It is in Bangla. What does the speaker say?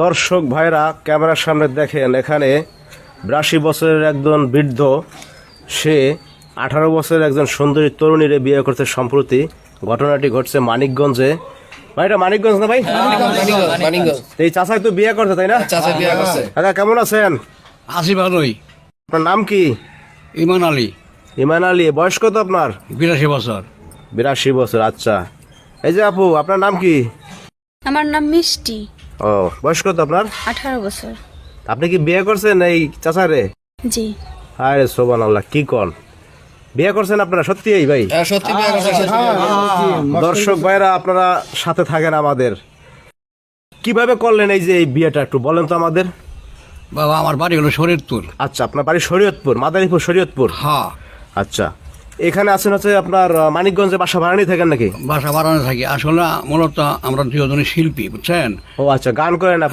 দর্শক ভাইরা ক্যামেরার সামনে দেখেন, এখানে 82 বছরের একজন বৃদ্ধ, সে 18 বছরের একজন সুন্দরী তরুণীরে বিয়ে করতে সম্প্রতি। ঘটনাটি ঘটছে মানিকগঞ্জে। ভাই, এটা মানিকগঞ্জ না ভাই? এই চাচাই তো বিয়ে করছে, তাই না? দাদা কেমন আছেন? আছি ভালোই। আপনার নাম কি? ইমান আলী। ইমান আলী। বয়স কত আপনার? 82 বছর। 82 বছর। আচ্ছা, এই যে আপু, আপনার নাম কি? আমার নাম মিষ্টি। ও, বয়স কত আপনার? 18 বছর। আপনি কি বিয়ে করছেন এই চাচারে? জি। আরে সুবহানাল্লাহ, কি কোন বিয়ে করছেন আপনারা? সত্যি এই ভাই? সত্যি দর্শক ভাইরা আপনারা সাথে থাকেন আমাদের। কিভাবে করলেন এই যে এই বিয়েটা, একটু বলেন তো আমাদের। বাবা, আমার বাড়ি হলো শরীরপুর। আচ্ছা, আপনার বাড়ি শরীয়তপুর, মাদারীপুর শরীয়তপুর। হ্যাঁ। আচ্ছা, এখানে আছেন হচ্ছে আপনার মানিকগঞ্জে বাসা ভাড়া নিয়ে থাকেন নাকি? বাসা বাড়ানো থাকি। আসলে মূলত আমরা দুজনে শিল্পী, বুঝছেন। ও আচ্ছা, গান করেন